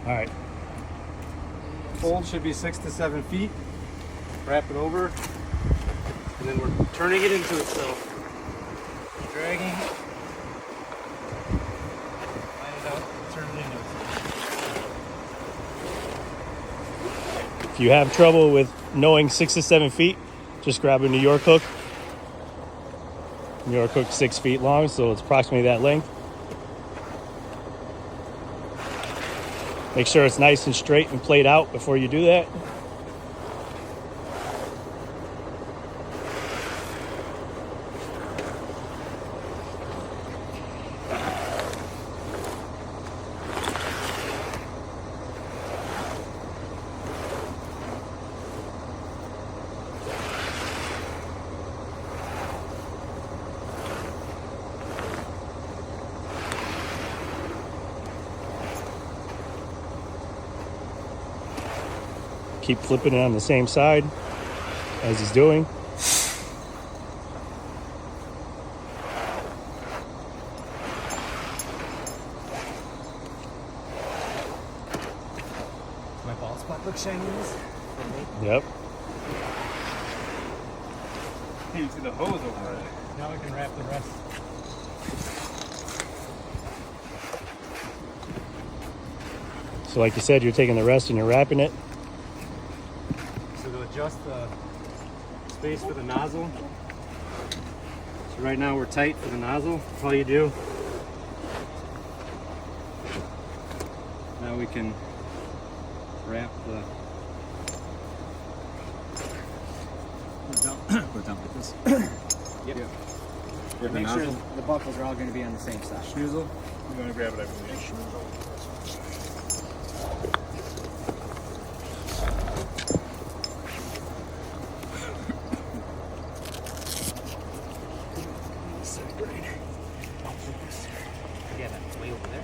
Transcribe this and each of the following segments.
All right. Fold should be 6 to 7 feet. Wrap it over, and then we're turning it into itself. Dragging, line it out, turn it into itself. If you have trouble with knowing 6 to 7 feet, just grab a New York hook. New York hook's 6 feet long, so it's approximately that length. Make sure it's nice and straight and played out before you do that. Keep flipping it on the same side as he's doing. My ball spot looks shiny in this. Yep. You see the hose over it. Now we can wrap the rest. So like you said, you're taking the rest and you're wrapping it. So to adjust the space for the nozzle. So right now we're tight for the nozzle. That's all you do. Now we can wrap the... Put it down like this. Yep. Make sure the buckles are all going to be on the same side. Schnoozle. You want to grab it, I believe. Yeah, that's way over there.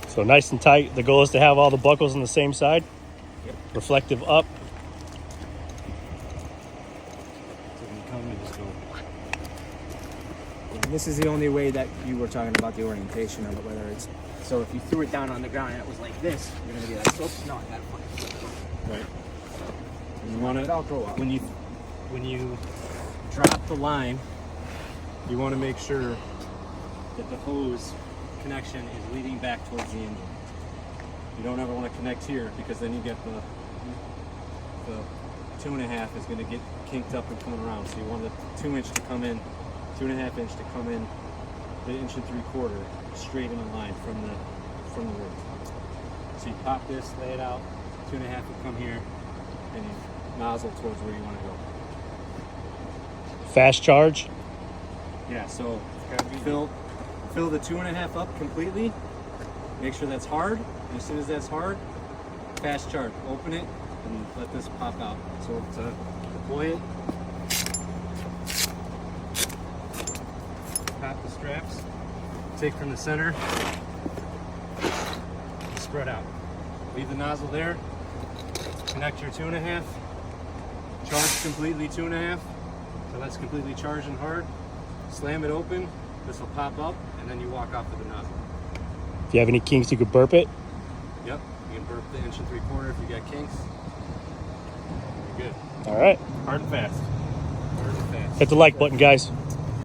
So nice and tight. The goal is to have all the buckles on the same side. Yep. Reflective up. So when you come and just go. And this is the only way that you were talking about the orientation of it, whether it's... So if you threw it down on the ground and it was like this, you're going to be like, oops, no, I got to flip it. Right. You want It'll grow up. when you drop the line, you want to make sure that the hose connection is leading back towards the engine. You don't ever want to connect here because then you get the 2.5 is going to get kinked up and coming around. So you want the 2 inch to come in, 2.5 inch to come in, the 1 3/4 straight in a line from the root. So you pop this, lay it out, 2.5 will come here, and you nozzle towards where you want to go. Fast charge. Yeah, so fill the 2.5 up completely. Make sure that's hard. And as soon as that's hard, fast charge. Open it and let this pop out. So to deploy it, pop the straps, take from the center, and spread out. Leave the nozzle there. Connect your 2.5. Charge completely 2.5. So that's completely charged and hard. Slam it open, this will pop up, and then you walk off with the nozzle. If you have any kinks, you could burp it. Yep, you can burp the 1 3/4 if you got kinks. You're good. All right. Hard and fast. Hard and fast. Hit the like button, guys.